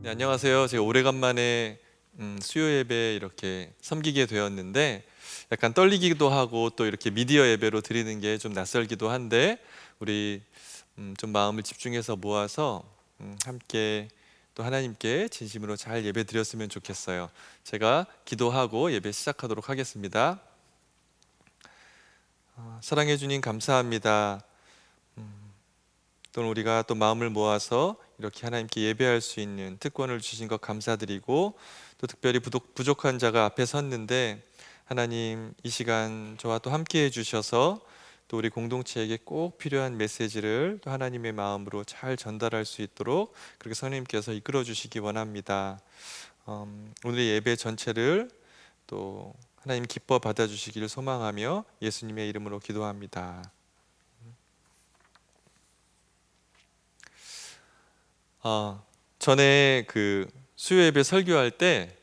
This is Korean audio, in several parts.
네, 안녕하세요. 제가 오래간만에 수요 예배 이렇게 섬기게 되었는데 약간 떨리기도 하고 또 이렇게 미디어 예배로 드리는 게 좀 낯설기도 한데 우리 좀 마음을 집중해서 모아서 함께 또 하나님께 진심으로 잘 예배 드렸으면 좋겠어요. 제가 기도하고 예배 시작하도록 하겠습니다. 사랑해 주님 감사합니다. 또 우리가 또 마음을 모아서 이렇게 하나님께 예배할 수 있는 특권을 주신 것 감사드리고 또 특별히 부족한 자가 앞에 섰는데 하나님 이 시간 저와 또 함께 해주셔서 또 우리 공동체에게 꼭 필요한 메시지를 또 하나님의 마음으로 잘 전달할 수 있도록 그렇게 성령님께서 이끌어 주시기 원합니다. 오늘의 예배 전체를 또 하나님 기뻐 받아주시기를 소망하며 예수님의 이름으로 기도합니다. 전에 그 수요 예배 설교할 때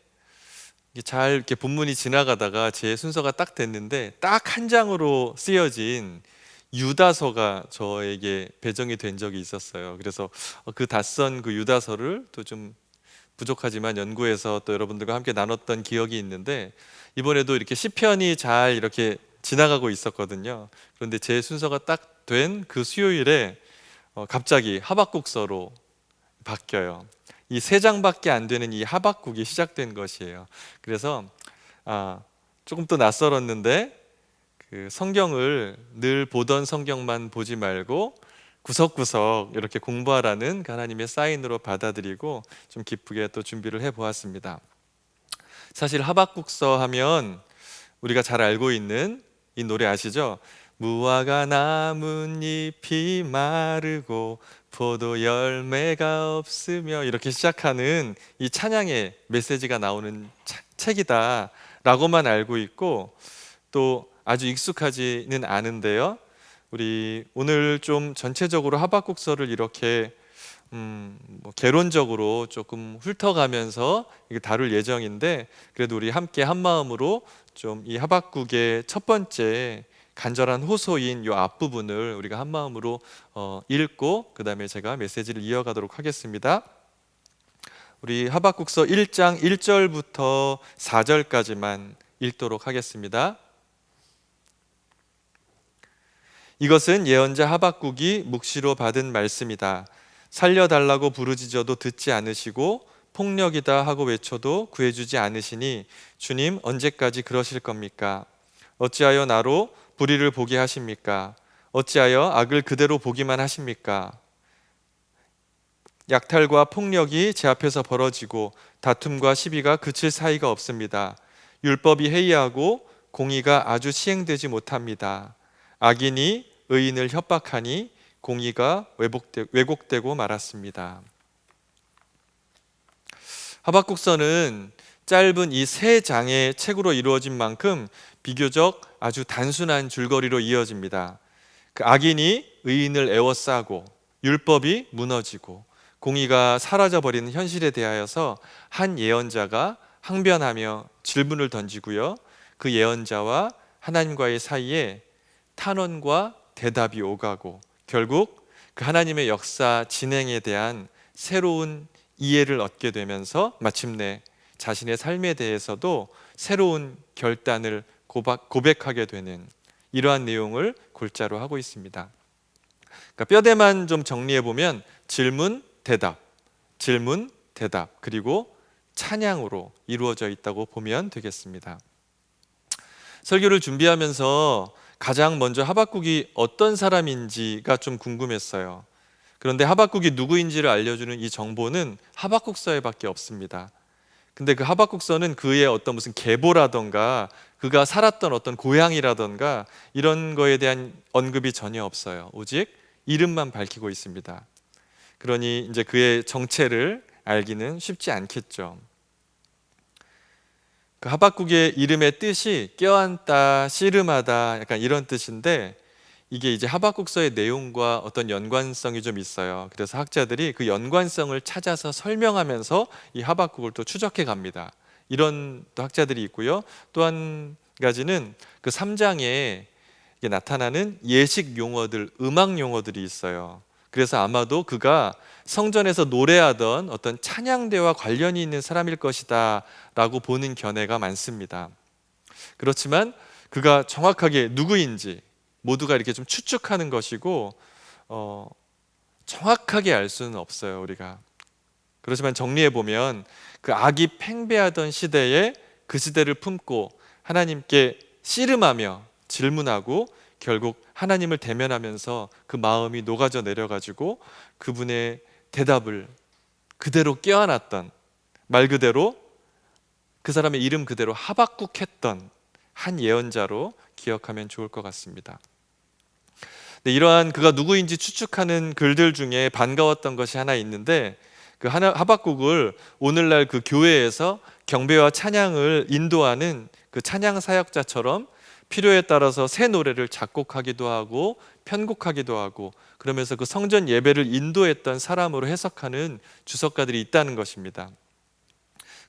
이게 잘 이렇게 본문이 지나가다가 제 순서가 딱 됐는데 딱 한 장으로 쓰여진 유다서가 저에게 배정이 된 적이 있었어요. 그래서 그 낯선 그 유다서를 또 좀 부족하지만 연구해서 또 여러분들과 함께 나눴던 기억이 있는데 이번에도 이렇게 시편이 잘 이렇게 지나가고 있었거든요. 그런데 제 순서가 딱 된 그 수요일에 갑자기 하박국서로 바뀌어요. 이 세 장밖에 안 되는 이 하박국이 시작된 것이에요. 그래서 조금 또 낯설었는데 그 성경을 늘 보던 성경만 보지 말고 구석구석 이렇게 공부하라는 그 하나님의 사인으로 받아들이고 좀 기쁘게 또 준비를 해보았습니다. 사실 하박국서 하면 우리가 잘 알고 있는 이 노래 아시죠? 무화과 나뭇잎이 마르고 포도 열매가 없으며 이렇게 시작하는 이 찬양의 메시지가 나오는 책이다 라고만 알고 있고 또 아주 익숙하지는 않은데요. 우리 오늘 좀 전체적으로 하박국서를 이렇게 개론적으로 조금 훑어가면서 이게 다룰 예정인데 그래도 우리 함께 한 마음으로 좀 이 하박국의 첫 번째 간절한 호소인 이 앞부분을 우리가 한 마음으로 읽고 그 다음에 제가 메시지를 이어가도록 하겠습니다. 우리 하박국서 1장 1절부터 4절까지만 읽도록 하겠습니다. 이것은 예언자 하박국이 묵시로 받은 말씀이다. 살려달라고 부르짖어도 듣지 않으시고 폭력이다 하고 외쳐도 구해주지 않으시니 주님 언제까지 그러실 겁니까? 어찌하여 나로 불의를 보게 하십니까? 어찌하여 악을 그대로 보기만 하십니까? 약탈과 폭력이 제 앞에서 벌어지고 다툼과 시비가 그칠 사이가 없습니다. 율법이 해이하고 공의가 아주 시행되지 못합니다. 악인이 의인을 협박하니 공의가 왜곡되고 말았습니다. 하박국서는 짧은 이 세 장의 책으로 이루어진 만큼 비교적 아주 단순한 줄거리로 이어집니다. 그 악인이 의인을 에워싸고 율법이 무너지고 공의가 사라져버리는 현실에 대하여서 한 예언자가 항변하며 질문을 던지고요. 그 예언자와 하나님과의 사이에 탄원과 대답이 오가고 결국 그 하나님의 역사 진행에 대한 새로운 이해를 얻게 되면서 마침내 자신의 삶에 대해서도 새로운 결단을 고백하게 되는 이러한 내용을 골자로 하고 있습니다. 그러니까 뼈대만 좀 정리해 보면 질문, 대답, 질문, 대답 그리고 찬양으로 이루어져 있다고 보면 되겠습니다. 설교를 준비하면서 가장 먼저 하박국이 어떤 사람인지가 좀 궁금했어요. 그런데 하박국이 누구인지를 알려주는 이 정보는 하박국서에밖에 없습니다. 근데 그 하박국서는 그의 어떤 무슨 계보라던가 그가 살았던 어떤 고향이라던가 이런 거에 대한 언급이 전혀 없어요. 오직 이름만 밝히고 있습니다. 그러니 이제 그의 정체를 알기는 쉽지 않겠죠. 그 하박국의 이름의 뜻이 껴안다, 씨름하다 약간 이런 뜻인데 이게 이제 하박국서의 내용과 어떤 연관성이 좀 있어요. 그래서 학자들이 그 연관성을 찾아서 설명하면서 이 하박국을 또 추적해 갑니다. 이런 또 학자들이 있고요. 또 한 가지는 그 3장에 나타나는 예식 용어들, 음악 용어들이 있어요. 그래서 아마도 그가 성전에서 노래하던 어떤 찬양대와 관련이 있는 사람일 것이다 라고 보는 견해가 많습니다. 그렇지만 그가 정확하게 누구인지 모두가 이렇게 좀 추측하는 것이고 정확하게 알 수는 없어요, 우리가. 그렇지만 정리해 보면 그 악이 팽배하던 시대에 그 시대를 품고 하나님께 씨름하며 질문하고 결국 하나님을 대면하면서 그 마음이 녹아져 내려가지고 그분의 대답을 그대로 껴안았던, 말 그대로 그 사람의 이름 그대로 하박국 했던 한 예언자로 기억하면 좋을 것 같습니다. 이러한 그가 누구인지 추측하는 글들 중에 반가웠던 것이 하나 있는데, 그 하박국을 오늘날 그 교회에서 경배와 찬양을 인도하는 그 찬양 사역자처럼 필요에 따라서 새 노래를 작곡하기도 하고 편곡하기도 하고 그러면서 그 성전 예배를 인도했던 사람으로 해석하는 주석가들이 있다는 것입니다.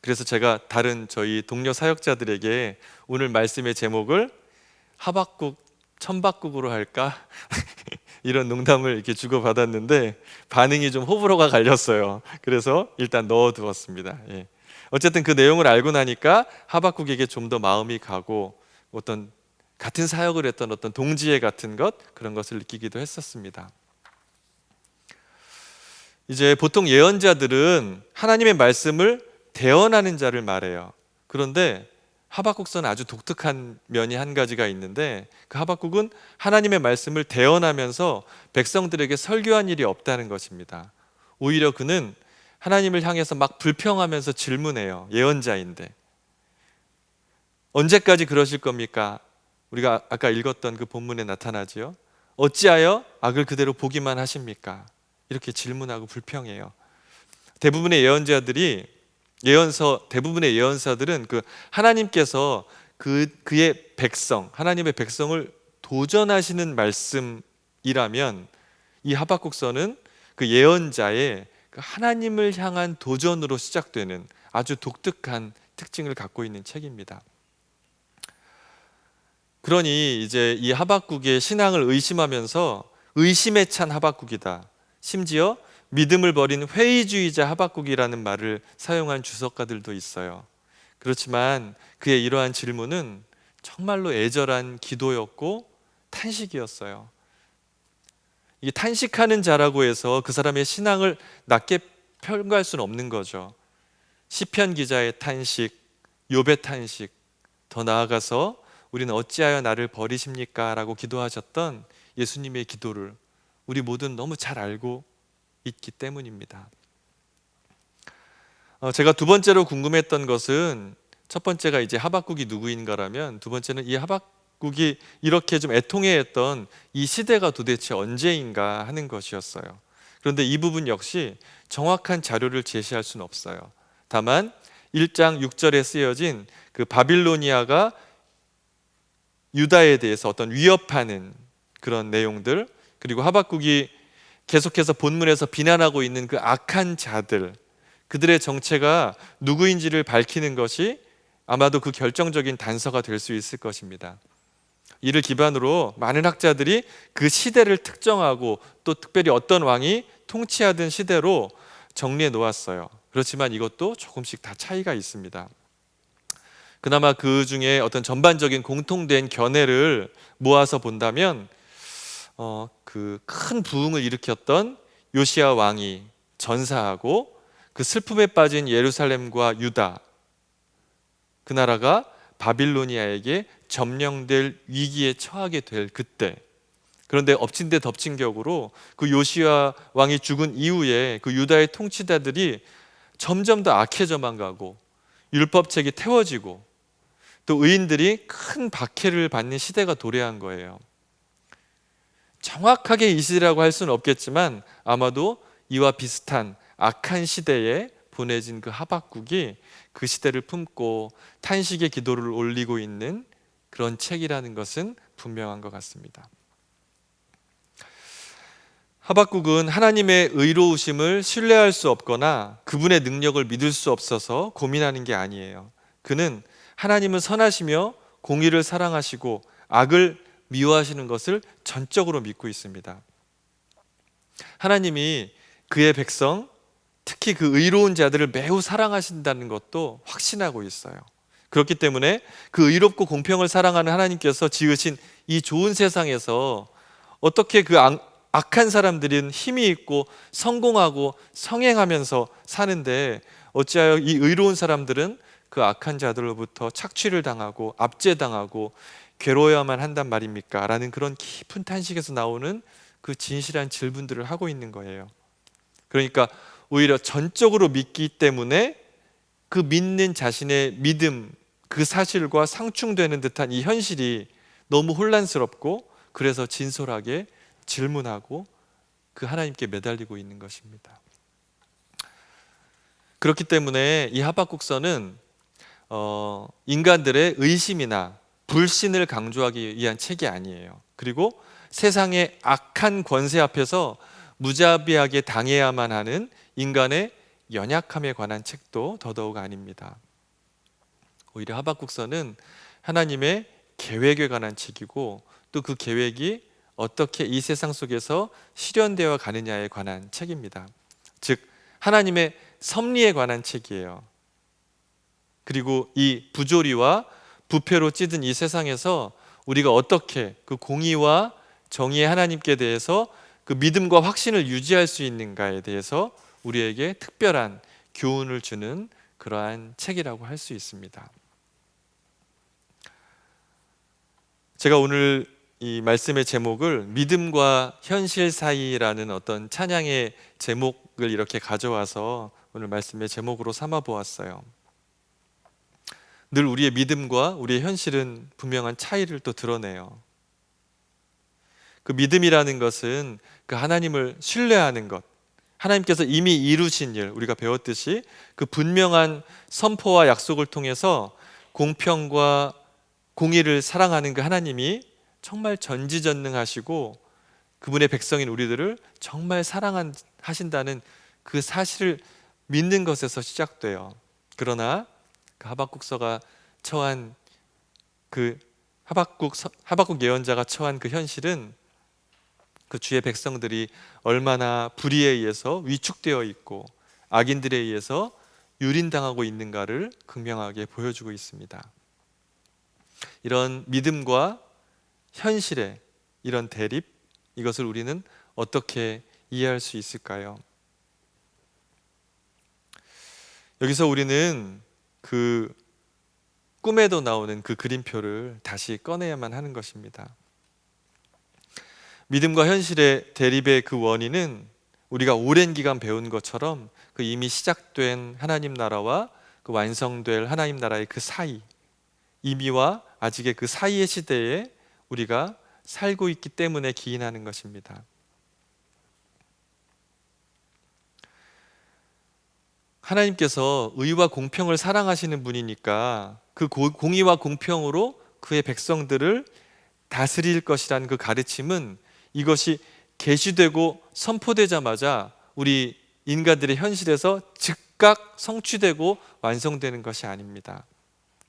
그래서 제가 다른 저희 동료 사역자들에게 오늘 말씀의 제목을 하박국 천박국으로 할까? 이런 농담을 이렇게 주고받았는데 반응이 좀 호불호가 갈렸어요. 그래서 일단 넣어두었습니다. 예. 어쨌든 그 내용을 알고 나니까 하박국에게 좀 더 마음이 가고 어떤 같은 사역을 했던 어떤 동지애 같은 것, 그런 것을 느끼기도 했었습니다. 이제 보통 예언자들은 하나님의 말씀을 대언하는 자를 말해요. 그런데 하박국서는 아주 독특한 면이 한 가지가 있는데, 그 하박국은 하나님의 말씀을 대언하면서 백성들에게 설교한 일이 없다는 것입니다. 오히려 그는 하나님을 향해서 막 불평하면서 질문해요. 예언자인데 언제까지 그러실 겁니까? 우리가 아까 읽었던 그 본문에 나타나지요. 어찌하여 악을 그대로 보기만 하십니까? 이렇게 질문하고 불평해요. 대부분의 예언사들은 그 하나님께서 그의 백성, 하나님의 백성을 도전하시는 말씀이라면, 이 하박국서는 그 예언자의 그 하나님을 향한 도전으로 시작되는 아주 독특한 특징을 갖고 있는 책입니다. 그러니 이제 이 하박국의 신앙을 의심하면서 의심에 찬 하박국이다, 심지어 믿음을 버린 회의주의자 하박국이라는 말을 사용한 주석가들도 있어요. 그렇지만 그의 이러한 질문은 정말로 애절한 기도였고 탄식이었어요. 이 탄식하는 자라고 해서 그 사람의 신앙을 낮게 평가할 수는 없는 거죠. 시편 기자의 탄식, 욥의 탄식, 더 나아가서 우리는 어찌하여 나를 버리십니까? 라고 기도하셨던 예수님의 기도를 우리 모두는 너무 잘 알고 있기 때문입니다. 제가 두 번째로 궁금했던 것은, 첫 번째가 이제 하박국이 누구인가라면, 두 번째는 이 하박국이 이렇게 좀 애통해했던 이 시대가 도대체 언제인가 하는 것이었어요. 그런데 이 부분 역시 정확한 자료를 제시할 수는 없어요. 다만 1장 6절에 쓰여진 그 바빌로니아가 유다에 대해서 어떤 위협하는 그런 내용들, 그리고 하박국이 계속해서 본문에서 비난하고 있는 그 악한 자들, 그들의 정체가 누구인지를 밝히는 것이 아마도 그 결정적인 단서가 될 수 있을 것입니다. 이를 기반으로 많은 학자들이 그 시대를 특정하고 또 특별히 어떤 왕이 통치하던 시대로 정리해 놓았어요. 그렇지만 이것도 조금씩 다 차이가 있습니다. 그나마 그 중에 어떤 전반적인 공통된 견해를 모아서 본다면 그 큰 부흥을 일으켰던 요시야 왕이 전사하고 그 슬픔에 빠진 예루살렘과 유다, 그 나라가 바빌로니아에게 점령될 위기에 처하게 될 그때, 그런데 엎친 데 덮친 격으로 그 요시야 왕이 죽은 이후에 그 유다의 통치자들이 점점 더 악해져만 가고 율법책이 태워지고 또 의인들이 큰 박해를 받는 시대가 도래한 거예요. 정확하게 이 시대라고 할 수는 없겠지만 아마도 이와 비슷한 악한 시대에 보내진 그 하박국이 그 시대를 품고 탄식의 기도를 올리고 있는 그런 책이라는 것은 분명한 것 같습니다. 하박국은 하나님의 의로우심을 신뢰할 수 없거나 그분의 능력을 믿을 수 없어서 고민하는 게 아니에요. 그는 하나님은 선하시며 공의를 사랑하시고 악을 미워하시는 것을 전적으로 믿고 있습니다. 하나님이 그의 백성, 특히 그 의로운 자들을 매우 사랑하신다는 것도 확신하고 있어요. 그렇기 때문에 그 의롭고 공평을 사랑하는 하나님께서 지으신 이 좋은 세상에서 어떻게 그 악한 사람들은 힘이 있고 성공하고 성행하면서 사는데 어찌하여 이 의로운 사람들은 그 악한 자들로부터 착취를 당하고 압제당하고 괴로워야만 한단 말입니까? 라는 그런 깊은 탄식에서 나오는 그 진실한 질문들을 하고 있는 거예요. 그러니까 오히려 전적으로 믿기 때문에 그 믿는 자신의 믿음, 그 사실과 상충되는 듯한 이 현실이 너무 혼란스럽고 그래서 진솔하게 질문하고 그 하나님께 매달리고 있는 것입니다. 그렇기 때문에 이 하박국서는 인간들의 의심이나 불신을 강조하기 위한 책이 아니에요. 그리고 세상의 악한 권세 앞에서 무자비하게 당해야만 하는 인간의 연약함에 관한 책도 더더욱 아닙니다. 오히려 하박국서는 하나님의 계획에 관한 책이고 또 그 계획이 어떻게 이 세상 속에서 실현되어 가느냐에 관한 책입니다. 즉 하나님의 섭리에 관한 책이에요. 그리고 이 부조리와 부패로 찌든 이 세상에서 우리가 어떻게 그 공의와 정의의 하나님께 대해서 그 믿음과 확신을 유지할 수 있는가에 대해서 우리에게 특별한 교훈을 주는 그러한 책이라고 할 수 있습니다. 제가 오늘 이 말씀의 제목을 믿음과 현실 사이라는 어떤 찬양의 제목을 이렇게 가져와서 오늘 말씀의 제목으로 삼아 보았어요. 늘 우리의 믿음과 우리의 현실은 분명한 차이를 또 드러내요. 그 믿음이라는 것은 그 하나님을 신뢰하는 것, 하나님께서 이미 이루신 일, 우리가 배웠듯이 그 분명한 선포와 약속을 통해서 공평과 공의를 사랑하는 그 하나님이 정말 전지전능하시고 그분의 백성인 우리들을 정말 사랑하신다는 그 사실을 믿는 것에서 시작돼요. 그러나 그 하박국서가 처한 그 하박국 예언자가 처한 그 현실은 그 주의 백성들이 얼마나 불의에 의해서 위축되어 있고 악인들에 의해서 유린당하고 있는가를 극명하게 보여주고 있습니다. 이런 믿음과 현실의 이런 대립, 이것을 우리는 어떻게 이해할 수 있을까요? 여기서 우리는 그 꿈에도 나오는 그 그림표를 다시 꺼내야만 하는 것입니다. 믿음과 현실의 대립의 그 원인은 우리가 오랜 기간 배운 것처럼 그 이미 시작된 하나님 나라와 그 완성될 하나님 나라의 그 사이, 이미와 아직의 그 사이의 시대에 우리가 살고 있기 때문에 기인하는 것입니다. 하나님께서 의와 공평을 사랑하시는 분이니까 그 공의와 공평으로 그의 백성들을 다스릴 것이라는 그 가르침은 이것이 계시되고 선포되자마자 우리 인간들의 현실에서 즉각 성취되고 완성되는 것이 아닙니다.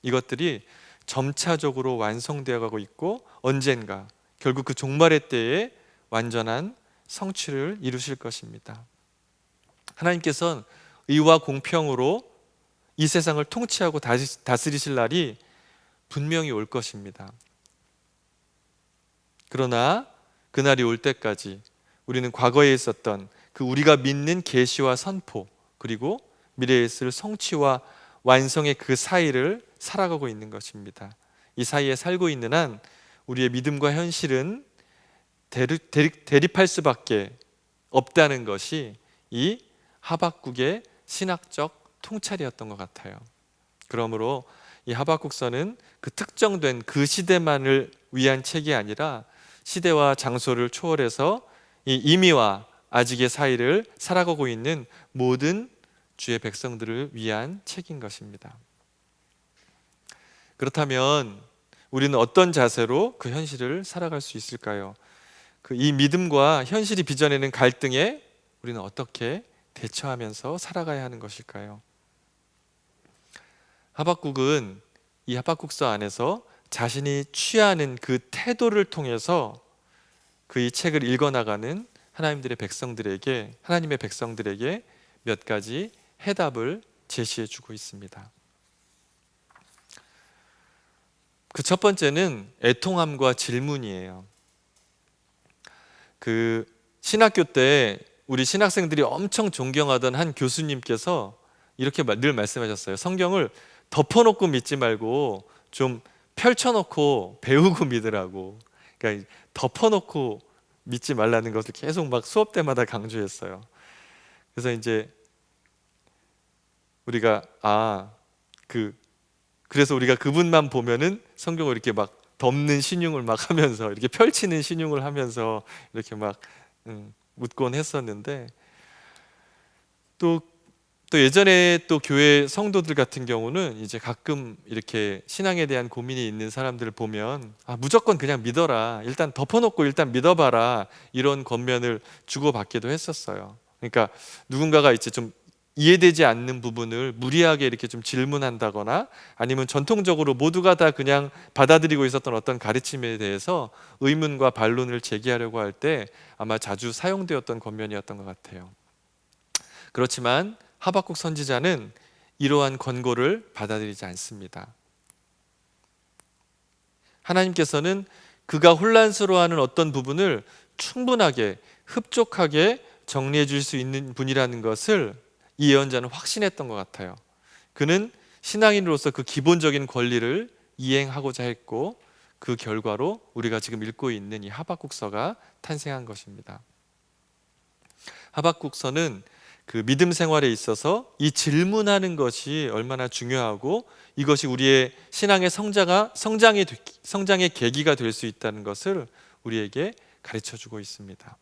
이것들이 점차적으로 완성되어 가고 있고 언젠가 결국 그 종말의 때에 완전한 성취를 이루실 것입니다. 하나님께서는 의와 공평으로 이 세상을 통치하고 다스리실 날이 분명히 올 것입니다. 그러나 그날이 올 때까지 우리는 과거에 있었던 그 우리가 믿는 계시와 선포, 그리고 미래에 있을 성취와 완성의 그 사이를 살아가고 있는 것입니다. 이 사이에 살고 있는 한 우리의 믿음과 현실은 대립할 수밖에 없다는 것이 이 하박국의 신학적 통찰이었던 것 같아요. 그러므로 이 하박국서는 그 특정된 그 시대만을 위한 책이 아니라 시대와 장소를 초월해서 이 이미와 아직의 사이를 살아가고 있는 모든 주의 백성들을 위한 책인 것입니다. 그렇다면 우리는 어떤 자세로 그 현실을 살아갈 수 있을까요? 이 믿음과 현실이 빚어내는 갈등에 우리는 어떻게 대처하면서 살아가야 하는 것일까요? 하박국은 이 하박국서 안에서 자신이 취하는 그 태도를 통해서 그 이 책을 읽어나가는 하나님의 백성들에게 몇 가지 해답을 제시해 주고 있습니다. 그 첫 번째는 애통함과 질문이에요. 그 신학교 때 우리 신학생들이 엄청 존경하던 한 교수님께서 이렇게 늘 말씀하셨어요. 성경을 덮어놓고 믿지 말고 좀 펼쳐놓고 배우고 믿으라고. 그러니까 덮어놓고 믿지 말라는 것을 계속 막 수업 때마다 강조했어요. 그래서 이제 우리가 그래서 우리가 그분만 보면은 성경을 이렇게 막 덮는 신용을 막 하면서 이렇게 펼치는 신용을 하면서 이렇게 막 묻곤 했었는데 또 예전에 또 교회 성도들 같은 경우는 이제 가끔 이렇게 신앙에 대한 고민이 있는 사람들을 보면 무조건 그냥 믿어라, 일단 덮어놓고 일단 믿어봐라, 이런 권면을 주고받기도 했었어요. 그러니까 누군가가 이제 좀 이해되지 않는 부분을 무리하게 이렇게 좀 질문한다거나 아니면 전통적으로 모두가 다 그냥 받아들이고 있었던 어떤 가르침에 대해서 의문과 반론을 제기하려고 할 때 아마 자주 사용되었던 권면이었던 것 같아요. 그렇지만 하박국 선지자는 이러한 권고를 받아들이지 않습니다. 하나님께서는 그가 혼란스러워하는 어떤 부분을 충분하게 흡족하게 정리해 줄 수 있는 분이라는 것을 이 예언자는 확신했던 것 같아요. 그는 신앙인으로서 그 기본적인 권리를 이행하고자 했고 그 결과로 우리가 지금 읽고 있는 이 하박국서가 탄생한 것입니다. 하박국서는 그 믿음 생활에 있어서 이 질문하는 것이 얼마나 중요하고 이것이 우리의 신앙의 성장의 계기가 될 수 있다는 것을 우리에게 가르쳐주고 있습니다.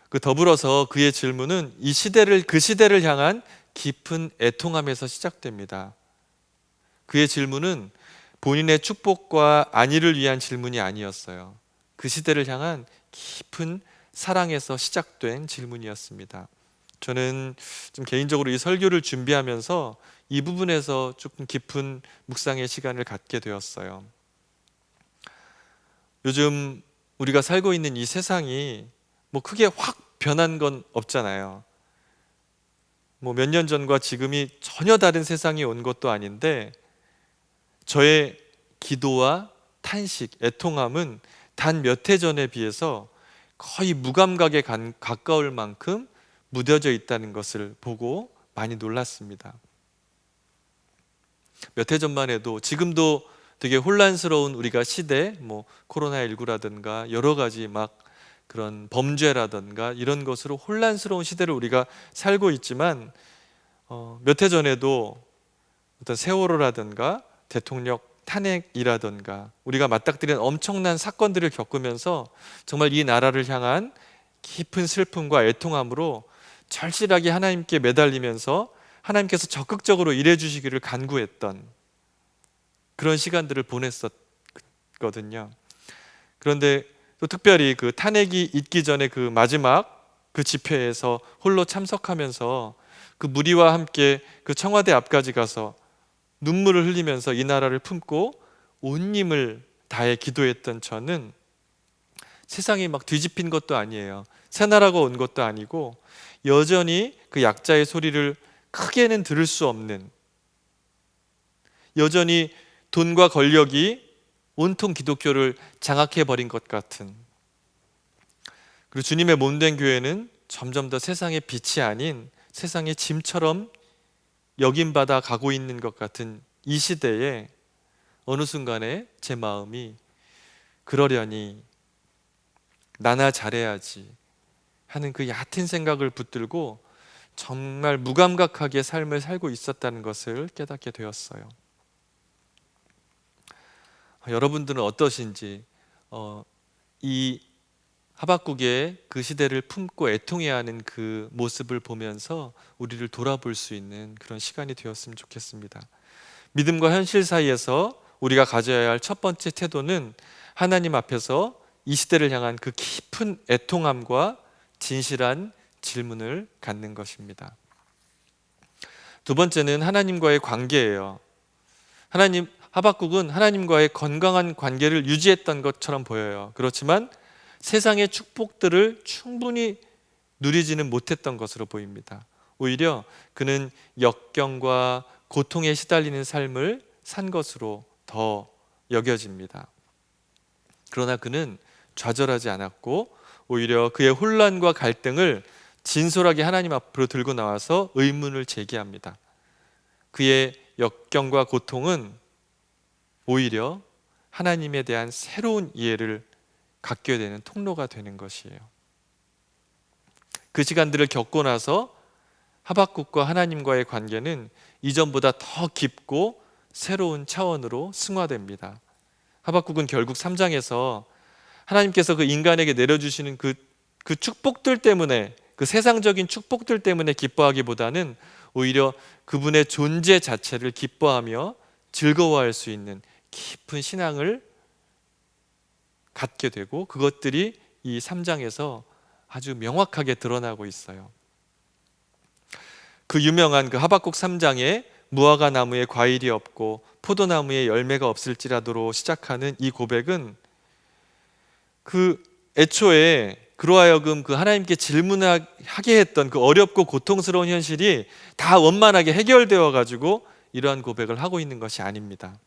그 더불어서 그의 질문은 그 시대를 향한 깊은 애통함에서 시작됩니다. 그의 질문은 본인의 축복과 안위를 위한 질문이 아니었어요. 그 시대를 향한 깊은 사랑에서 시작된 질문이었습니다. 저는 좀 개인적으로 이 설교를 준비하면서 이 부분에서 조금 깊은 묵상의 시간을 갖게 되었어요. 요즘 우리가 살고 있는 이 세상이 뭐 크게 확 변한 건 없잖아요. 뭐 몇 년 전과 지금이 전혀 다른 세상이 온 것도 아닌데 저의 기도와 탄식, 애통함은 단 몇 해 전에 비해서 거의 무감각에 가까울 만큼 무뎌져 있다는 것을 보고 많이 놀랐습니다. 몇 해 전만 해도 지금도 되게 혼란스러운 우리가 시대, 뭐 코로나19라든가 여러 가지 막 그런 범죄라든가 이런 것으로 혼란스러운 시대를 우리가 살고 있지만 몇 해 전에도 어떤 세월호라든가 대통령 탄핵이라든가 우리가 맞닥뜨린 엄청난 사건들을 겪으면서 정말 이 나라를 향한 깊은 슬픔과 애통함으로 절실하게 하나님께 매달리면서 하나님께서 적극적으로 일해 주시기를 간구했던 그런 시간들을 보냈었거든요. 그런데 또 특별히 그 탄핵이 있기 전에 그 마지막 그 집회에서 홀로 참석하면서 그 무리와 함께 그 청와대 앞까지 가서 눈물을 흘리면서 이 나라를 품고 온 힘을 다해 기도했던 저는 세상이 막 뒤집힌 것도 아니에요. 새 나라가 온 것도 아니고 여전히 그 약자의 소리를 크게는 들을 수 없는, 여전히 돈과 권력이 온통 기독교를 장악해버린 것 같은, 그리고 주님의 몸된 교회는 점점 더 세상의 빛이 아닌 세상의 짐처럼 여김받아 가고 있는 것 같은 이 시대에 어느 순간에 제 마음이 그러려니 나나 잘해야지 하는 그 얕은 생각을 붙들고 정말 무감각하게 삶을 살고 있었다는 것을 깨닫게 되었어요. 여러분들은 어떠신지 이 하박국의 그 시대를 품고 애통해야 하는 그 모습을 보면서 우리를 돌아볼 수 있는 그런 시간이 되었으면 좋겠습니다. 믿음과 현실 사이에서 우리가 가져야 할 첫 번째 태도는 하나님 앞에서 이 시대를 향한 그 깊은 애통함과 진실한 질문을 갖는 것입니다. 두 번째는 하나님과의 관계예요. 하박국은 하나님과의 건강한 관계를 유지했던 것처럼 보여요. 그렇지만 세상의 축복들을 충분히 누리지는 못했던 것으로 보입니다. 오히려 그는 역경과 고통에 시달리는 삶을 산 것으로 더 여겨집니다. 그러나 그는 좌절하지 않았고 오히려 그의 혼란과 갈등을 진솔하게 하나님 앞으로 들고 나와서 의문을 제기합니다. 그의 역경과 고통은 오히려 하나님에 대한 새로운 이해를 갖게 되는 통로가 되는 것이에요. 그 시간들을 겪고 나서 하박국과 하나님과의 관계는 이전보다 더 깊고 새로운 차원으로 승화됩니다. 하박국은 결국 3장에서 하나님께서 그 인간에게 내려주시는 그 축복들 때문에, 그 세상적인 축복들 때문에 기뻐하기보다는 오히려 그분의 존재 자체를 기뻐하며 즐거워할 수 있는 깊은 신앙을 갖게 되고, 그것들이 이 3장에서 아주 명확하게 드러나고 있어요. 그 유명한 그 하박국 3장에 무화과 나무에 과일이 없고 포도나무에 열매가 없을지라도로 시작하는 이 고백은 그 애초에 그로 하여금 그 하나님께 질문하게 했던 그 어렵고 고통스러운 현실이 다 원만하게 해결되어 가지고 이러한 고백을 하고 있는 것이 아닙니다.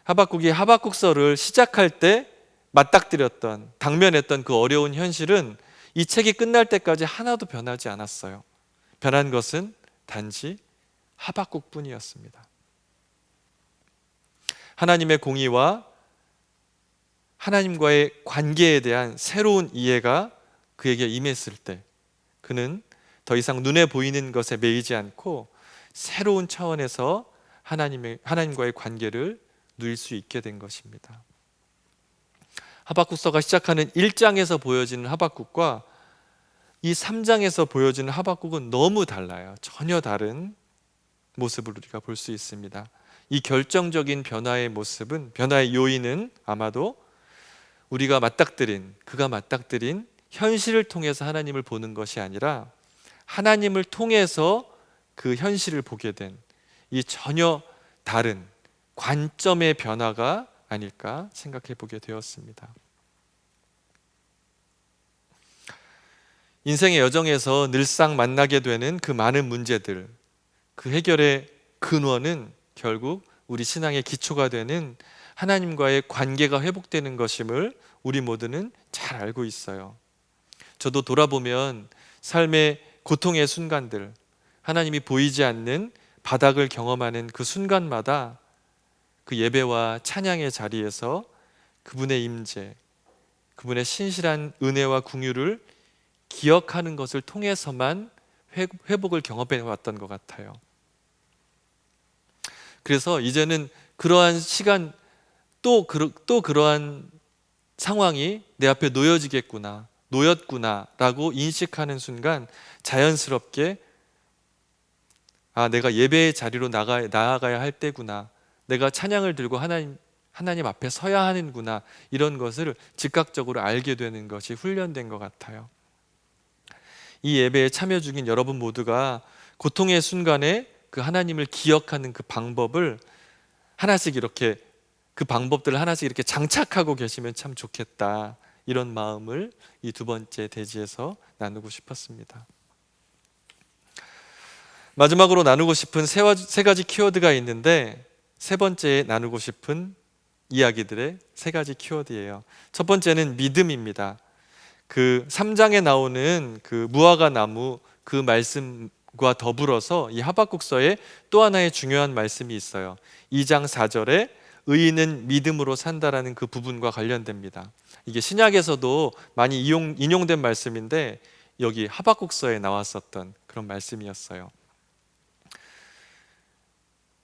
하박국이 하박국서를 시작할 때 맞닥뜨렸던, 당면했던 그 어려운 현실은 이 책이 끝날 때까지 하나도 변하지 않았어요. 변한 것은 단지 하박국뿐이었습니다. 하나님의 공의와 하나님과의 관계에 대한 새로운 이해가 그에게 임했을 때 그는 더 이상 눈에 보이는 것에 매이지 않고 새로운 차원에서 하나님과의 관계를 누릴 수 있게 된 것입니다. 하박국서가 시작하는 1장에서 보여지는 하박국과 이 3장에서 보여지는 하박국은 너무 달라요. 전혀 다른 모습을 우리가 볼 수 있습니다. 이 결정적인 변화의 모습은, 변화의 요인은 아마도 그가 맞닥뜨린 현실을 통해서 하나님을 보는 것이 아니라 하나님을 통해서 그 현실을 보게 된 이 전혀 다른 관점의 변화가 아닐까 생각해 보게 되었습니다. 인생의 여정에서 늘상 만나게 되는 그 많은 문제들, 그 해결의 근원은 결국 우리 신앙의 기초가 되는 하나님과의 관계가 회복되는 것임을 우리 모두는 잘 알고 있어요. 저도 돌아보면 삶의 고통의 순간들, 하나님이 보이지 않는 바닥을 경험하는 그 순간마다 그 예배와 찬양의 자리에서 그분의 임재, 그분의 신실한 은혜와 궁유를 기억하는 것을 통해서만 회복을 경험해 왔던 것 같아요. 그래서 이제는 그러한 시간, 또 그러한 상황이 내 앞에 놓였구나라고 인식하는 순간 자연스럽게 내가 예배의 자리로 나아가야 할 때구나, 내가 찬양을 들고 하나님 앞에 서야 하는구나, 이런 것을 즉각적으로 알게 되는 것이 훈련된 것 같아요. 이 예배에 참여 중인 여러분 모두가 고통의 순간에 그 하나님을 기억하는 그 방법들을 하나씩 이렇게 장착하고 계시면 참 좋겠다, 이런 마음을 이 두 번째 대지에서 나누고 싶었습니다. 마지막으로 나누고 싶은 세 가지 키워드가 있는데, 세 번째에 나누고 싶은 이야기들의 세 가지 키워드예요. 첫 번째는 믿음입니다. 그 3장에 나오는 그 무화과 나무, 그 말씀과 더불어서 이 하박국서에 또 하나의 중요한 말씀이 있어요. 2장 4절에 의인은 믿음으로 산다라는 그 부분과 관련됩니다. 이게 신약에서도 많이 인용된 말씀인데 여기 하박국서에 나왔었던 그런 말씀이었어요.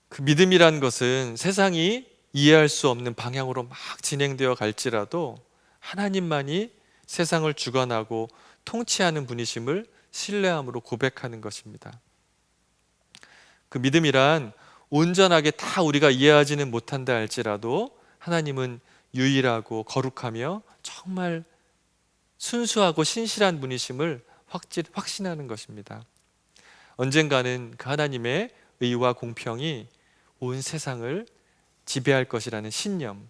그 믿음이란 것은 세상이 이해할 수 없는 방향으로 막 진행되어 갈지라도 하나님만이 세상을 주관하고 통치하는 분이심을 신뢰함으로 고백하는 것입니다. 그 믿음이란 온전하게 다 우리가 이해하지는 못한다 할지라도 하나님은 유일하고 거룩하며 정말 순수하고 신실한 분이심을 확신하는 것입니다. 언젠가는 그 하나님의 의와 공평이 온 세상을 지배할 것이라는 신념,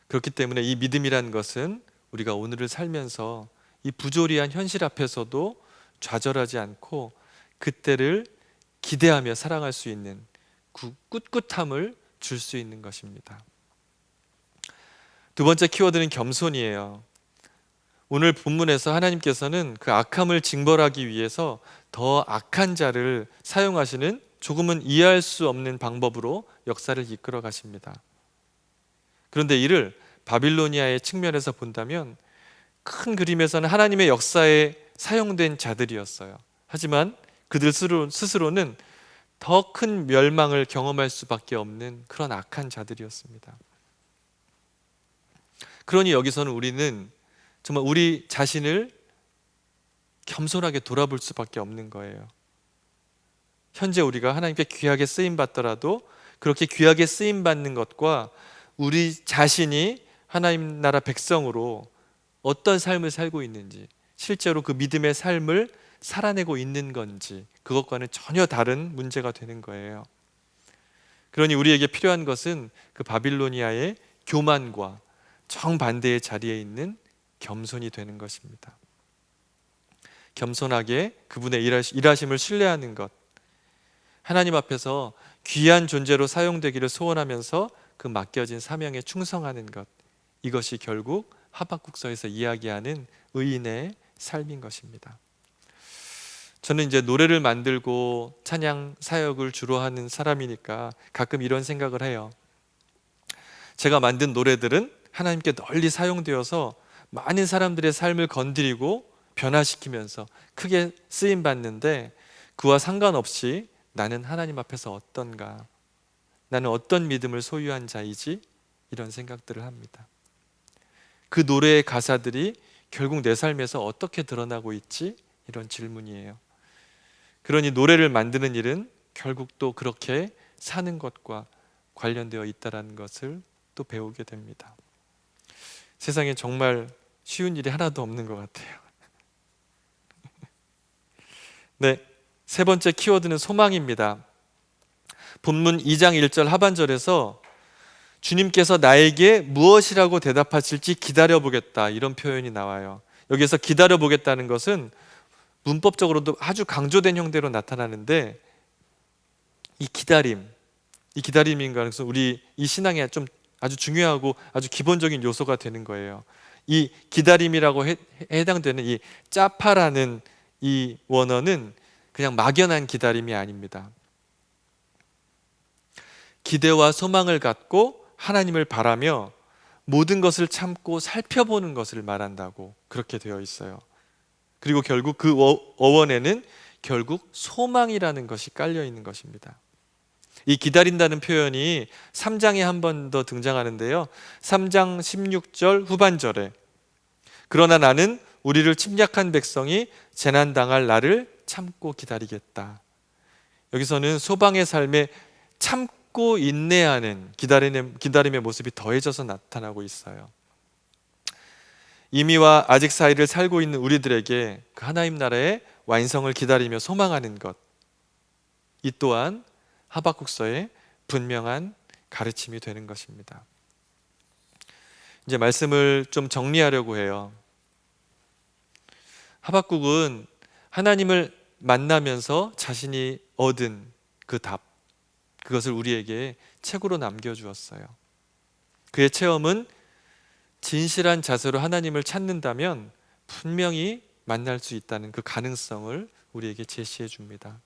그렇기 때문에 이 믿음이란 것은 우리가 오늘을 살면서 이 부조리한 현실 앞에서도 좌절하지 않고 그때를 기대하며 살아갈 수 있는 꿋꿋함을 줄 수 있는 것입니다. 두 번째 키워드는 겸손이에요. 오늘 본문에서 하나님께서는 그 악함을 징벌하기 위해서 더 악한 자를 사용하시는 조금은 이해할 수 없는 방법으로 역사를 이끌어 가십니다. 그런데 이를 바빌로니아의 측면에서 본다면 큰 그림에서는 하나님의 역사에 사용된 자들이었어요. 하지만 그들 스스로는 더 큰 멸망을 경험할 수밖에 없는 그런 악한 자들이었습니다. 그러니 여기서는 우리는 정말 우리 자신을 겸손하게 돌아볼 수밖에 없는 거예요. 현재 우리가 하나님께 귀하게 쓰임 받더라도 그렇게 귀하게 쓰임 받는 것과 우리 자신이 하나님 나라 백성으로 어떤 삶을 살고 있는지, 실제로 그 믿음의 삶을 살아내고 있는 건지, 그것과는 전혀 다른 문제가 되는 거예요. 그러니 우리에게 필요한 것은 그 바빌로니아의 교만과 정반대의 자리에 있는 겸손이 되는 것입니다. 겸손하게 그분의 일하심을 신뢰하는 것, 하나님 앞에서 귀한 존재로 사용되기를 소원하면서 그 맡겨진 사명에 충성하는 것, 이것이 결국 하박국서에서 이야기하는 의인의 삶인 것입니다. 저는 이제 노래를 만들고 찬양 사역을 주로 하는 사람이니까 가끔 이런 생각을 해요. 제가 만든 노래들은 하나님께 널리 사용되어서 많은 사람들의 삶을 건드리고 변화시키면서 크게 쓰임 받는데, 그와 상관없이 나는 하나님 앞에서 어떤가, 나는 어떤 믿음을 소유한 자이지, 이런 생각들을 합니다. 그 노래의 가사들이 결국 내 삶에서 어떻게 드러나고 있지? 이런 질문이에요. 그러니 노래를 만드는 일은 결국 또 그렇게 사는 것과 관련되어 있다는 것을 또 배우게 됩니다. 세상에 정말 쉬운 일이 하나도 없는 것 같아요. 네, 세 번째 키워드는 소망입니다. 본문 2장 1절 하반절에서 주님께서 나에게 무엇이라고 대답하실지 기다려보겠다, 이런 표현이 나와요. 여기서 기다려보겠다는 것은 문법적으로도 아주 강조된 형태로 나타나는데, 이 기다림인가 해서 우리 이 신앙에 좀 아주 중요하고 아주 기본적인 요소가 되는 거예요. 이 기다림이라고 해당되는 이 짜파라는 이 원어는 그냥 막연한 기다림이 아닙니다. 기대와 소망을 갖고 하나님을 바라며 모든 것을 참고 살펴보는 것을 말한다고 그렇게 되어 있어요. 그리고 결국 그 어원에는 결국 소망이라는 것이 깔려 있는 것입니다. 이 기다린다는 표현이 3장에 한 번 더 등장하는데요, 3장 16절 후반절에 그러나 나는 우리를 침략한 백성이 재난당할 날을 참고 기다리겠다. 여기서는 소방의 삶에 참고 인내하는 기다림의 모습이 더해져서 나타나고 있어요. 이미와 아직 사이를 살고 있는 우리들에게 그 하나님 나라의 완성을 기다리며 소망하는 것, 이 또한 하박국서의 분명한 가르침이 되는 것입니다. 이제 말씀을 좀 정리하려고 해요. 하박국은 하나님을 만나면서 자신이 얻은 그 답, 그것을 우리에게 책으로 남겨주었어요. 그의 체험은 진실한 자세로 하나님을 찾는다면 분명히 만날 수 있다는 그 가능성을 우리에게 제시해 줍니다.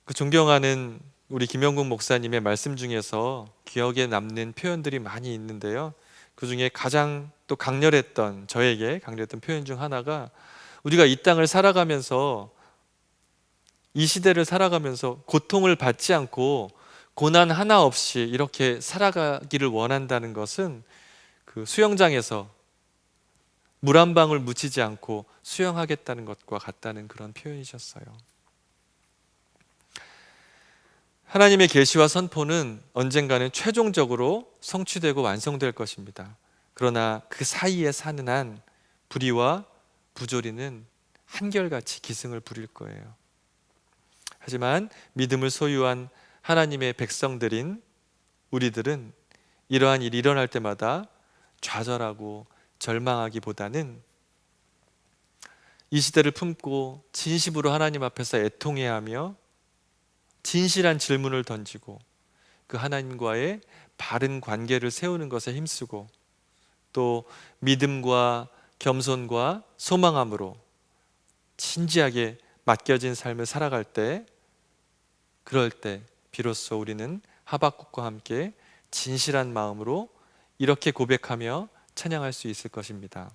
그 존경하는 우리 김영국 목사님의 말씀 중에서 기억에 남는 표현들이 많이 있는데요, 그 중에 가장 또 저에게 강렬했던 표현 중 하나가, 우리가 이 땅을 살아가면서, 이 시대를 살아가면서 고통을 받지 않고 고난 하나 없이 이렇게 살아가기를 원한다는 것은 그 수영장에서 물 한 방울 묻히지 않고 수영하겠다는 것과 같다는 그런 표현이셨어요. 하나님의 계시와 선포는 언젠가는 최종적으로 성취되고 완성될 것입니다. 그러나 그 사이에 사는 한 불의와 부조리는 한결같이 기승을 부릴 거예요. 하지만 믿음을 소유한 하나님의 백성들인 우리들은 이러한 일이 일어날 때마다 좌절하고 절망하기보다는 이 시대를 품고 진심으로 하나님 앞에서 애통해야 하며 진실한 질문을 던지고 그 하나님과의 바른 관계를 세우는 것에 힘쓰고 또 믿음과 겸손과 소망함으로 진지하게 맡겨진 삶을 살아갈 때, 그럴 때 비로소 우리는 하박국과 함께 진실한 마음으로 이렇게 고백하며 찬양할 수 있을 것입니다.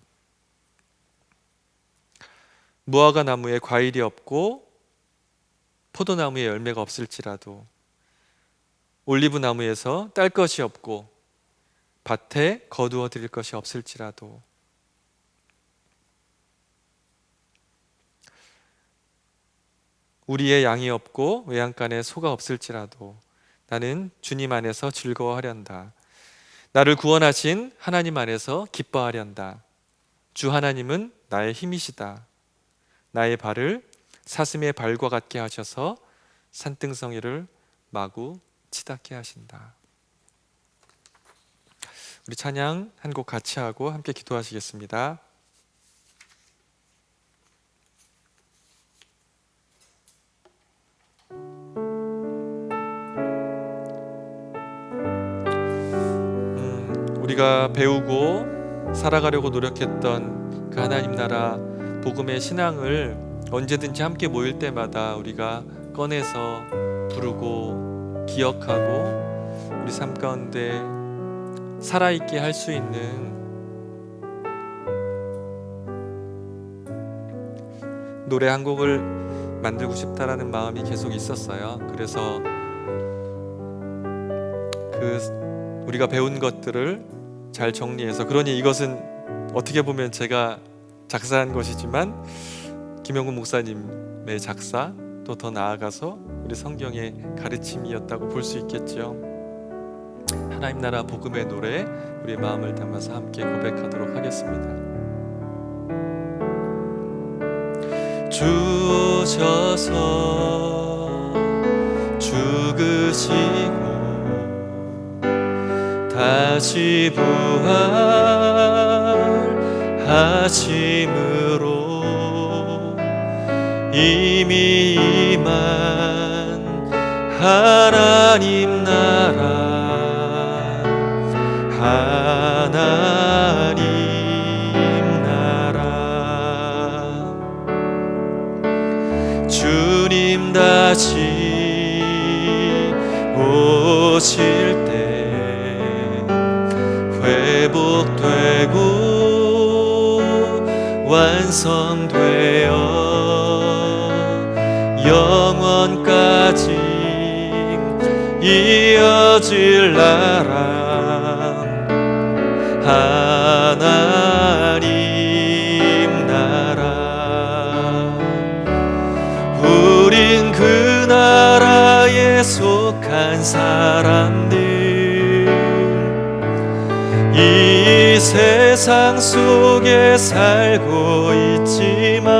무화과 나무에 과일이 없고 포도나무에 열매가 없을지라도, 올리브 나무에서 딸 것이 없고 밭에 거두어 드릴 것이 없을지라도, 우리의 양이 없고 외양간에 소가 없을지라도 나는 주님 안에서 즐거워하련다. 나를 구원하신 하나님 안에서 기뻐하련다. 주 하나님은 나의 힘이시다. 나의 발을 사슴의 발과 같게 하셔서 산등성이를 마구 치닫게 하신다. 우리 찬양 한 곡 같이 하고 함께 기도하시겠습니다. 우리가 배우고 살아가려고 노력했던 그 하나님 나라 복음의 신앙을 언제든지 함께 모일 때마다 우리가 꺼내서 부르고 기억하고 우리 삶 가운데 살아있게 할 수 있는 노래 한 곡을 만들고 싶다라는 마음이 계속 있었어요. 그래서 우리가 배운 것들을 잘 정리해서, 그러니 이것은 어떻게 보면 제가 작사한 것이지만 김영근 목사님의 작사, 또 더 나아가서 우리 성경의 가르침이었다고 볼 수 있겠죠. 하나님 나라 복음의 노래, 우리의 마음을 담아서 함께 고백하도록 하겠습니다. 주 오셔서 죽으시고 다시 부활하심으로 이미 임한 하나님 나라, 하나님 나라. 주님 다시 오실 때 회복되고 완성되어 영원까지 이어질 나라, 하나님 나라. 우린 그 나라에 속한 사람들, 이 세상 속에 살고 있지만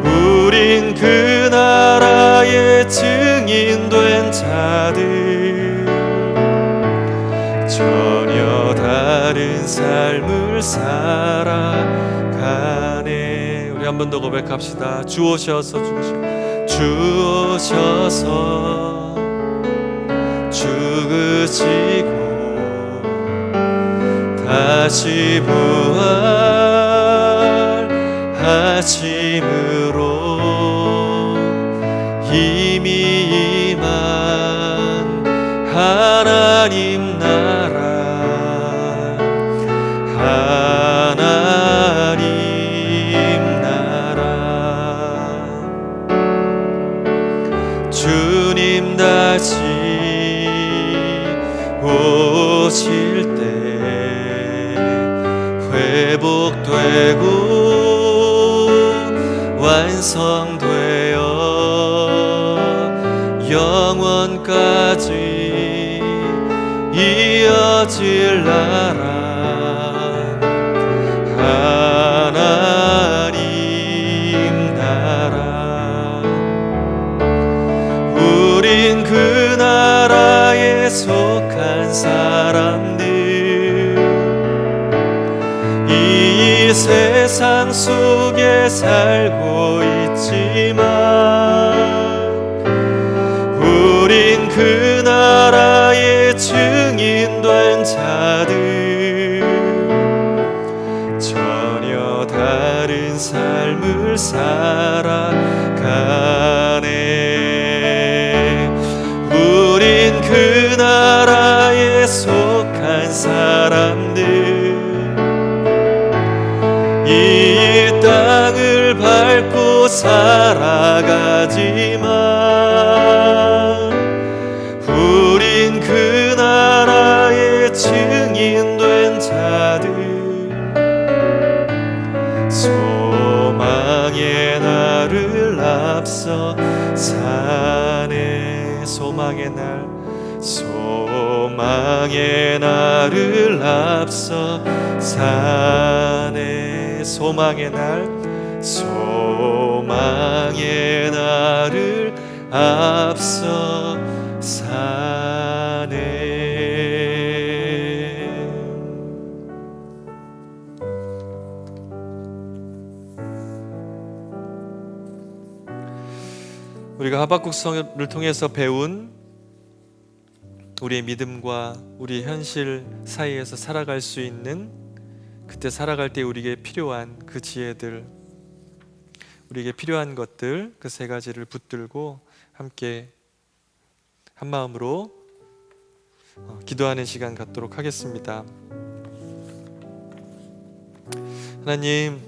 우린 그 나라의 증인된 자들, 전혀 다른 삶을 살아가네. 우리 한 번 더 고백합시다. 주 오셔서 주 오셔서 죽으시고 다시 부활하심으로 이미 임한 하나님 나라, 하나님 나라. 주님 다시 오실 때 회복되고 완성되어 영원까지 이어질 나라, 하나님 나라. 우린 그 나라 속한 사람들, 이 세상 속에 살고 있지만 우린 그 나라의 증인된 자들, 전혀 다른 삶을 살아가네. 우린 그 나라에 속한 사람들, 이 땅을 밟고 살아가지만 우린 그 나라의 증인된 자들, 소망의 날을 앞서 사네. 소망의 날, 소망의 날을 앞서 사네. 소망의 날, 소망의 날을 앞서 사네. 우리가 하박국서를 통해서 배운 우리의 믿음과 우리 현실 사이에서 살아갈 수 있는, 그때 살아갈 때 우리에게 필요한 그 지혜들, 우리에게 필요한 것들, 그 세 가지를 붙들고 함께 한 마음으로 기도하는 시간 갖도록 하겠습니다. 하나님,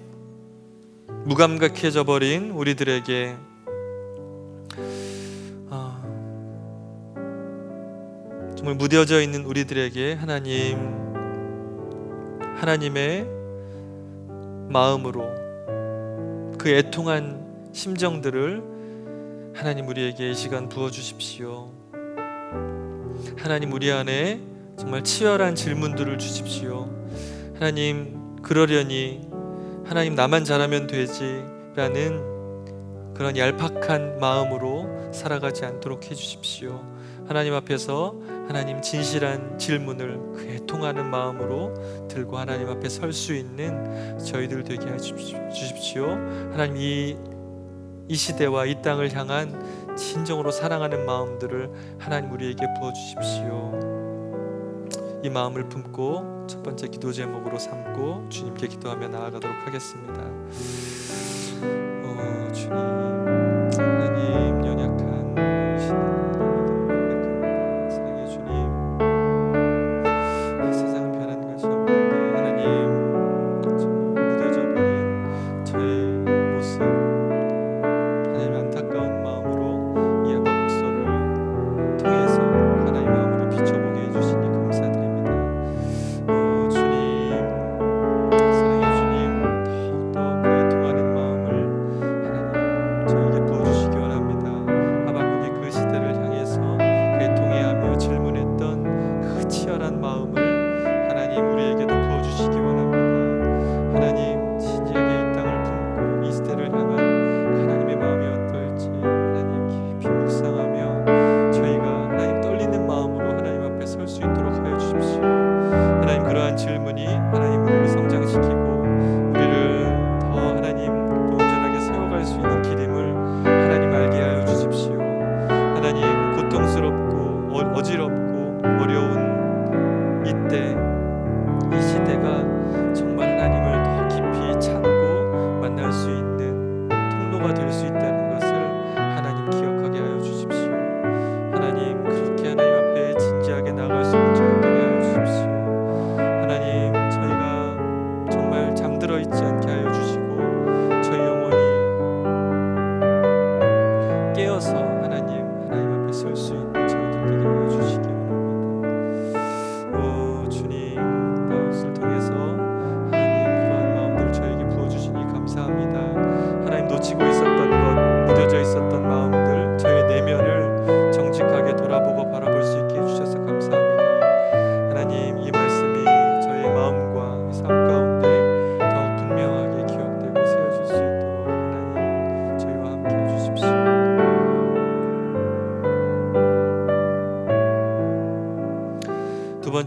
무감각해져 버린 우리들에게 정말 무뎌져 있는 우리들에게 하나님의 마음으로 그 애통한 심정들을 하나님 우리에게 이 시간 부어주십시오. 하나님, 우리 안에 정말 치열한 질문들을 주십시오. 하나님, 그러려니 하나님 나만 잘하면 되지 라는 그런 얄팍한 마음으로 살아가지 않도록 해주십시오. 하나님 앞에서 하나님 진실한 질문을 그 애통하는 마음으로 들고 하나님 앞에 설 수 있는 저희들 되게 해주십시오. 하나님, 이 시대와 이 땅을 향한 진정으로 사랑하는 마음들을 하나님 우리에게 부어주십시오. 이 마음을 품고 첫 번째 기도 제목으로 삼고 주님께 기도하며 나아가도록 하겠습니다. 주님, 하나님, 연약한 사랑의 주님, 이 세상은 변한 것이 없는데 하나님, 정말 무뎌져 버린 저의 모습, 하나님 안타까운 마음으로 이 하박국서를 통해서 하나님 마음으로 비춰보게 해주시니 감사드립니다. 주님, 사랑의 주님, 더욱더 그 애통하는 마음을 하나님 저에게 부어주시기 원합니다. 하박국이 그 시대를 향해서 그 애통해하며 질문했던 그 치열한 마음을 하나님 우리에게도 부어주시기 원합니다. 하나님, 진지하게 이 땅을 품고 이 시대를 향한 하나님의 마음이 어떨지 하나님 깊이 묵상하며 저희가 하나님 떨리는 마음으로 하나님 앞에 설 수 있도록 하여 주십시오. 하나님, 그러한 질문이 하나님 우리를 성장시키고 우리를 더 하나님 온전하게 세워갈 수 있는 길임을 하나님 알게 하여 주십시오. 하나님, 고통스럽고 어지럽고 어려운 이때, 이 시대가 정말 하나님을 더 깊이 찾고 만날 수 있는 통로가 될 수 있다는 것을 하나님 기억하게 하여 주십시오. 하나님, 그렇게 하나님 앞에 진지하게 나아갈 수 있는 저희 되게 하여 주십시오. 하나님, 저희가 정말 잠들어 있지 않게 하여 주시고 저희 영혼이 깨어서 하나님 앞에 설 수 있는 저희들 되게 하여 주시기 원합니다. 주님, 나웃을 통해서 하나님 그러한 마음들 저에게 부어주시니 감사합니다. 하나님, 놓치고 있었던 것,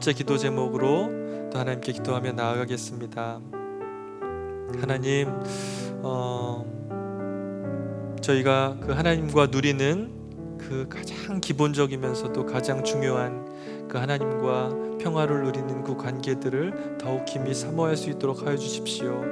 번째 기도 제목으로 또 하나님께 기도하며 나아가겠습니다. 하나님, 저희가 그 하나님과 누리는 그 가장 기본적이면서도 가장 중요한 그 하나님과 평화를 누리는 그 관계들을 더욱 깊이 사모할 수 있도록 하여 주십시오.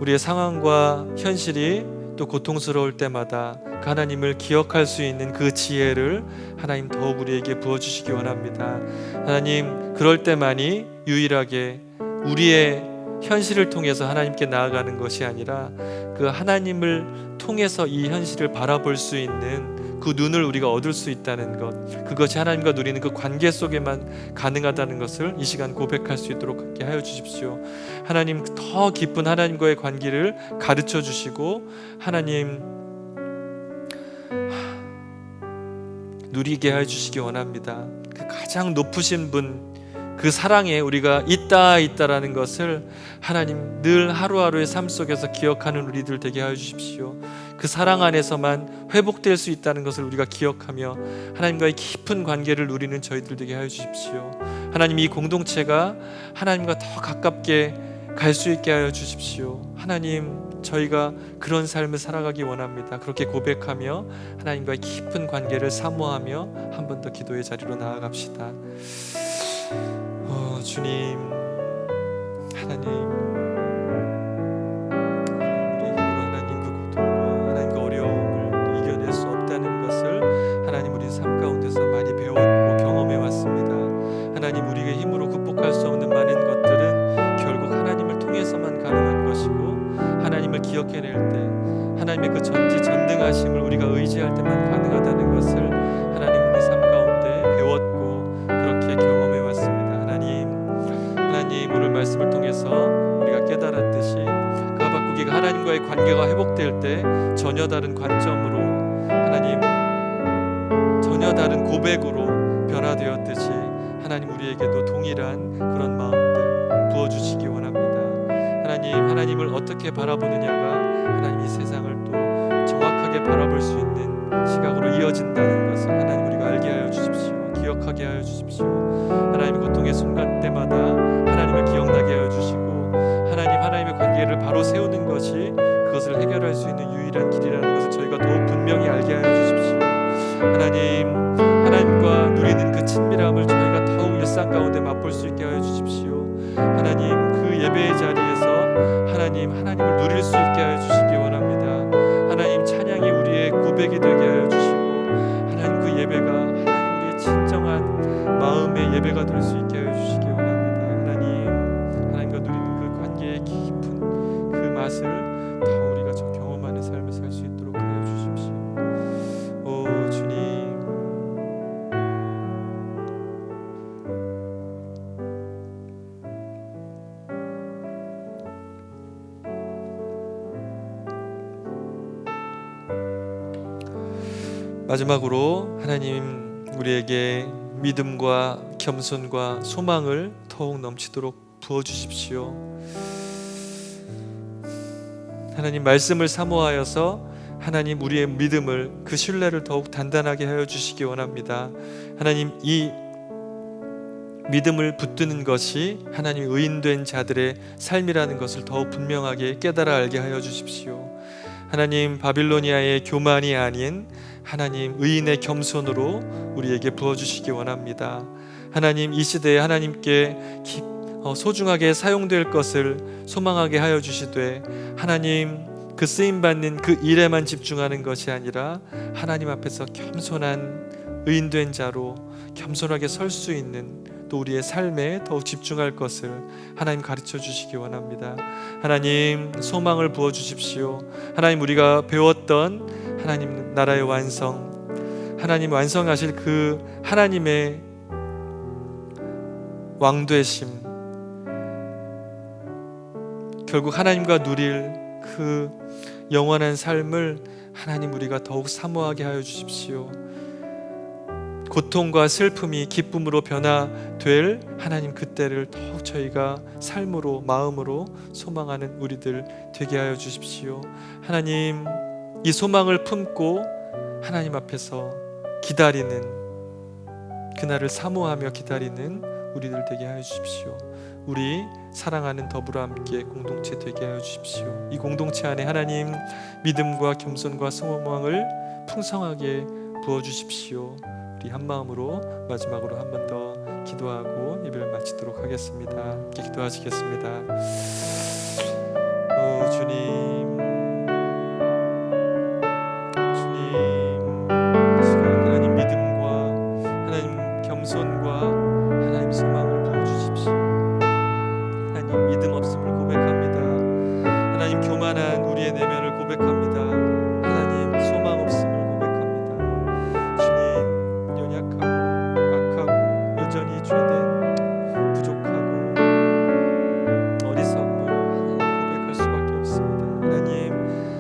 우리의 상황과 현실이 또 고통스러울 때마다 그 하나님을 기억할 수 있는 그 지혜를 하나님 더욱 우리에게 부어주시기 원합니다. 하나님, 그럴 때만이 유일하게 우리의 현실을 통해서 하나님께 나아가는 것이 아니라 그 하나님을 통해서 이 현실을 바라볼 수 있는 그 눈을 우리가 얻을 수 있다는 것, 그것이 하나님과 누리는 그 관계 속에만 가능하다는 것을 이 시간 고백할 수 있도록 하게 하여 주십시오. 하나님, 더 깊은 하나님과의 관계를 가르쳐 주시고 하나님 누리게 하여 주시기 원합니다. 그 가장 높으신 분, 그 사랑에 우리가 있다라는 것을 하나님 늘 하루하루의 삶 속에서 기억하는 우리들 되게 하여 주십시오. 그 사랑 안에서만 회복될 수 있다는 것을 우리가 기억하며 하나님과의 깊은 관계를 누리는 저희들 되게 하여 주십시오. 하나님, 이 공동체가 하나님과 더 가깝게 갈 수 있게 하여 주십시오. 하나님, 저희가 그런 삶을 살아가기 원합니다. 그렇게 고백하며 하나님과의 깊은 관계를 사모하며 한 번 더 기도의 자리로 나아갑시다. 주님, 하나님, 우리 힘으로 하나님 그 고통과 하나님 그 어려움을 또 이겨낼 수 없다는 것을 하나님 우리 삶 가운데서 많이 배웠고 경험해 왔습니다. 하나님, 우리의 힘으로 극복할 수 없는 많은 것들은 결국 하나님을 통해서만 가능한 것이고, 하나님을 기억해낼 때 하나님의 그 전지전능하심을 우리가 의지할 때만 가능하다는 것을 하나님 우리 삶 가운데 배웠고 그렇게 경험해 왔습니다. 하나님, 오늘 말씀을 통해서 우리가 깨달았듯이 그 하박국이가 하나님과의 관계가 회복될 때 전혀 다른 관점으로, 하나님 전혀 다른 고백으로 변화되었듯이 하나님 우리에게도 동일한 그런 마음들 부어주시기 원합니다. 하나님을 어떻게 바라보느냐가 하나님 이 세상을 또 정확하게 바라볼 수 있는 시각으로 이어진다는 것을 하나님 우리가 알게 하여 주십시오. 기억하게 하여 주십시오. 하나님, 고통의 순간 때마다 하나님을 기억나게 하여 주시고, 하나님의 관계를 바로 세우는 것이 그것을 해결할 수 있는 유일한 길이라는 것을 저희가 더욱 분명히 알게 하여 주십시오. 하나님과 누리는 그 친밀함을 저희가 더욱 일상 가운데 맛볼 수 있게 하여 주십시오. 하나님, 그 예배의 자리에서 하나님을 누릴 수 있게 하여 주시기 원합니다. 하나님, 찬양이 우리의 고백이 되게 하여 주시고, 하나님 그 예배가 하나님 우리의 진정한 마음의 예배가 될 수 있게 하여 주시기 원합니다. 하나님과 누리는 그 관계의 깊은 그 맛을 더 우리가 경험하는 삶을 살 수 있도록 하여 주십시오. 오 주님, 마지막으로 하나님 우리에게 믿음과 겸손과 소망을 더욱 넘치도록 부어주십시오. 하나님, 말씀을 사모하여서 하나님 우리의 믿음을, 그 신뢰를 더욱 단단하게 하여 주시기 원합니다. 하나님, 이 믿음을 붙드는 것이 하나님 의인된 자들의 삶이라는 것을 더욱 분명하게 깨달아 알게 하여 주십시오. 하나님, 바빌로니아의 교만이 아닌 하나님 의인의 겸손으로 우리에게 부어주시기 원합니다. 하나님, 이 시대에 하나님께 소중하게 사용될 것을 소망하게 하여 주시되, 하나님 그 쓰임받는 그 일에만 집중하는 것이 아니라 하나님 앞에서 겸손한 의인된 자로 겸손하게 설 수 있는 또 우리의 삶에 더욱 집중할 것을 하나님 가르쳐 주시기 원합니다. 하나님, 소망을 부어 주십시오. 하나님, 우리가 배웠던 하나님 나라의 완성, 하나님 완성하실 그 하나님의 왕되심, 결국 하나님과 누릴 그 영원한 삶을 하나님 우리가 더욱 사모하게 하여 주십시오. 고통과 슬픔이 기쁨으로 변화될 하나님 그때를 더욱 저희가 삶으로, 마음으로 소망하는 우리들 되게 하여 주십시오. 하나님, 이 소망을 품고 하나님 앞에서 기다리는, 그날을 사모하며 기다리는 우리들 되게 하여 주십시오. 우리 사랑하는 더불어 함께 공동체 되게 하여 주십시오. 이 공동체 안에 하나님 믿음과 겸손과 소망을 풍성하게 부어 주십시오. 우리 한 마음으로 마지막으로 한 번 더 기도하고 예배를 마치도록 하겠습니다. 함께 기도하시겠습니다. 주님, 이 시간 하나님 믿음과 하나님 겸손과 하나님 소망을 부어주십시오. 하나님 믿음 없음을 고백합니다. 하나님 교만한 우리의 내면을 고백합니다. 하나님 소망 없음을 고백합니다. 주님, 연약하고 악하고 여전히 죄된 부족하고 어리석음을 하나님 고백할 수밖에 없습니다.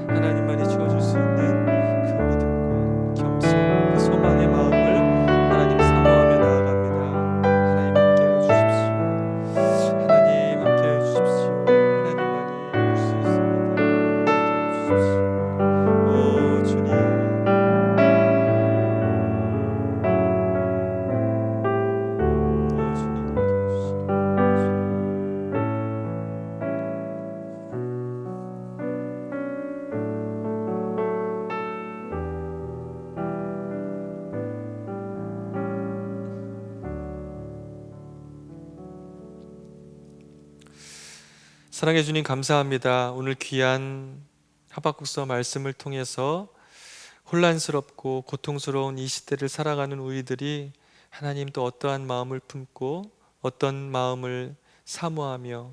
하나님만이 주어줄 수 있는 그 믿음과 겸손, 그 소망의 마음을 하나님 사모하며 나아갑니다. 하나님 함께해 주십시오. 하나님 함께해 주십시오. 하나님만이 볼 수 있습니다. 함께해 주십시오. 오 주님, 오 주님 함께해 주십시오. 사랑해 주님 감사합니다. 오늘 귀한 하박국서 말씀을 통해서 혼란스럽고 고통스러운 이 시대를 살아가는 우리들이 하나님 또 어떠한 마음을 품고 어떤 마음을 사모하며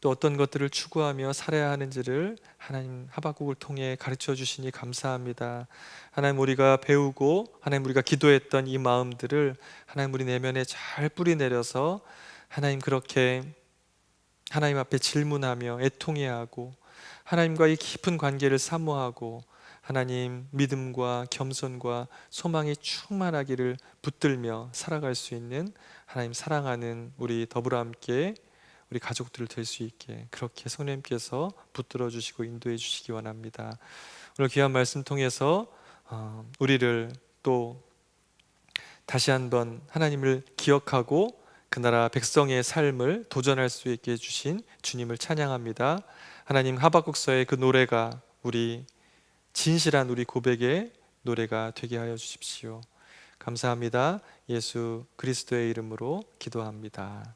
또 어떤 것들을 추구하며 살아야 하는지를 하나님 하박국을 통해 가르쳐 주시니 감사합니다. 하나님 우리가 배우고 하나님 우리가 기도했던 이 마음들을 하나님 우리 내면에 잘 뿌리내려서 하나님 그렇게 하나님 앞에 질문하며 애통해하고 하나님과의 깊은 관계를 사모하고 하나님 믿음과 겸손과 소망이 충만하기를 붙들며 살아갈 수 있는 하나님 사랑하는 우리 더불어 함께 우리 가족들 될 수 있게 그렇게 성령님께서 붙들어 주시고 인도해 주시기 원합니다. 오늘 귀한 말씀 통해서 우리를 또 다시 한번 하나님을 기억하고 그 나라 백성의 삶을 도전할 수 있게 해주신 주님을 찬양합니다. 하나님 하박국서의 그 노래가 우리 진실한 우리 고백의 노래가 되게 하여 주십시오. 감사합니다. 예수 그리스도의 이름으로 기도합니다.